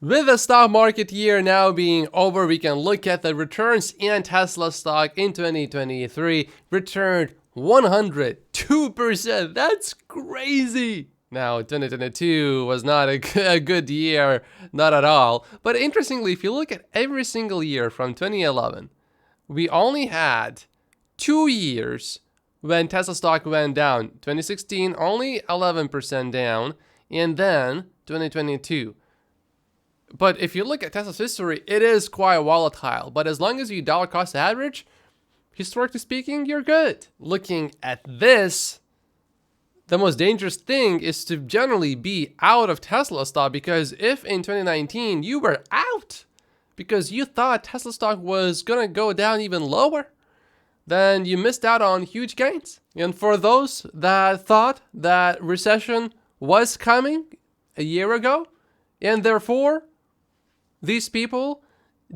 With the stock market year now being over, we can look at the returns, and Tesla stock in 2023 returned 102%. That's crazy. Now, 2022 was not a good year, not at all. But interestingly, if you look at every single year from 2011, we only had 2 years when Tesla stock went down. 2016, only 11% down, and then 2022. But if you look at Tesla's history, it is quite volatile. But as long as you dollar cost average, historically speaking, you're good. Looking at this, the most dangerous thing is to generally be out of Tesla stock, because if in 2019 you were out because you thought Tesla stock was going to go down even lower, then you missed out on huge gains. And for those that thought that recession was coming a year ago, and therefore these people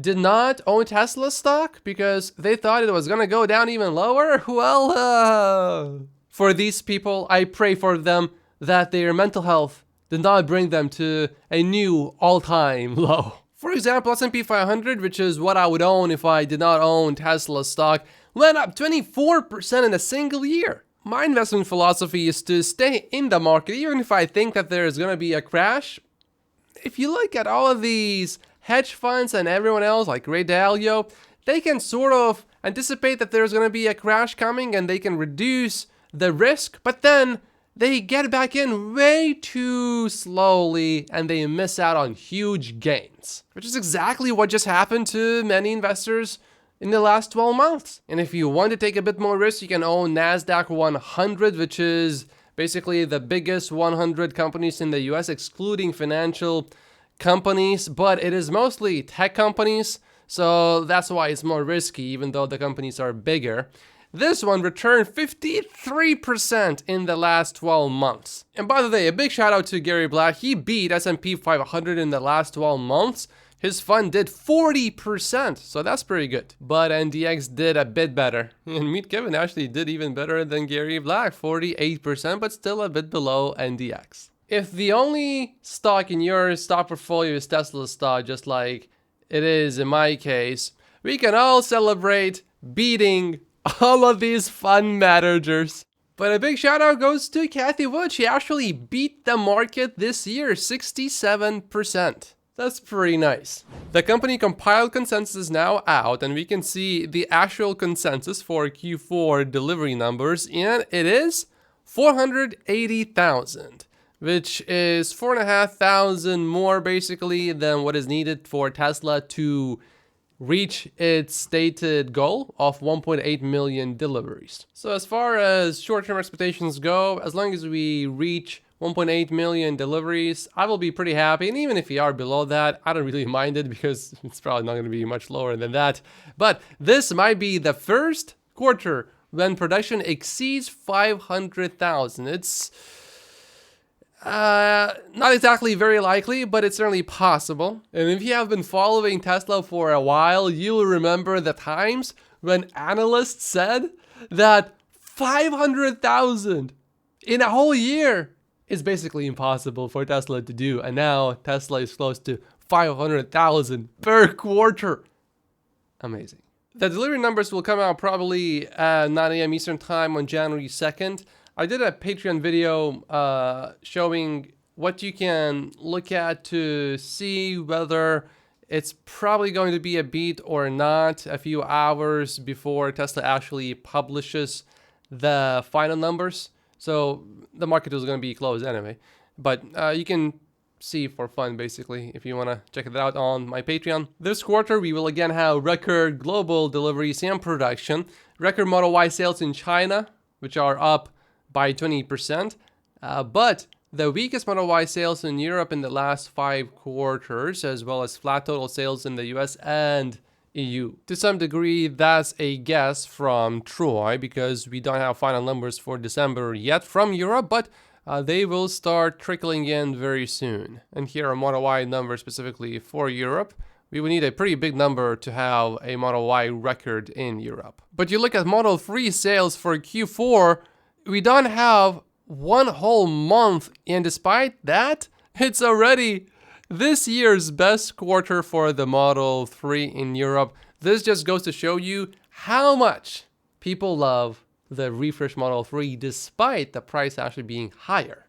did not own Tesla stock because they thought it was going to go down even lower, well, for these people, I pray for them that their mental health did not bring them to a new all-time low. For example, S&P 500, which is what I would own if I did not own Tesla stock, went up 24% in a single year. My investment philosophy is to stay in the market, even if I think that there is going to be a crash. If you look at all of these hedge funds and everyone else, like Ray Dalio, they can sort of anticipate that there's going to be a crash coming and they can reduce the risk, but then they get back in way too slowly and they miss out on huge gains, which is exactly what just happened to many investors in the last 12 months. And if you want to take a bit more risk, you can own NASDAQ 100, which is basically the biggest 100 companies in the US, excluding financial companies, but it is mostly tech companies, so that's why it's more risky, even though the companies are bigger. This one returned 53% in the last 12 months. And by the way, a big shout out to Gary Black. He beat S&P 500 in the last 12 months. His fund did 40%, so that's pretty good. But NDX did a bit better. And Meet Kevin actually did even better than Gary Black, 48%, but still a bit below NDX. If the only stock in your stock portfolio is Tesla stock, just like it is in my case, we can all celebrate beating all of these fund managers. But a big shout out goes to Cathie Wood. She actually beat the market this year, 67%. That's pretty nice. The company compiled consensus is now out, and we can see the actual consensus for Q4 delivery numbers, and it is 480,000. Which is 4,500 more basically than what is needed for Tesla to reach its stated goal of 1.8 million deliveries. So as far as short-term expectations go, as long as we reach 1.8 million deliveries, I will be pretty happy. And even if we are below that, I don't really mind it because it's probably not going to be much lower than that. But this might be the first quarter when production exceeds 500,000. It's not exactly very likely, but it's certainly possible. And if you have been following Tesla for a while, you'll remember the times when analysts said that 500,000 in a whole year is basically impossible for Tesla to do. And now Tesla is close to 500,000 per quarter. Amazing. The delivery numbers will come out probably at 9 a.m. Eastern Time on January 2nd. I did a Patreon video showing what you can look at to see whether it's probably going to be a beat or not a few hours before Tesla actually publishes the final numbers. So the market is going to be closed anyway. But you can see for fun, basically, if you want to check it out on my Patreon. This quarter, we will again have record global deliveries and production, record Model Y sales in China, which are up by 20%, but the weakest Model Y sales in Europe in the last 5 quarters, as well as flat total sales in the US and EU. To some degree, that's a guess from Troy because we don't have final numbers for December yet from Europe, but they will start trickling in very soon. And here are Model Y numbers specifically for Europe. We would need a pretty big number to have a Model Y record in Europe. But you look at Model 3 sales for Q4, we don't have one whole month, and despite that, it's already This year's best quarter for the Model 3 in Europe. This just goes to show you how much people love the refresh Model 3 despite the price actually being higher.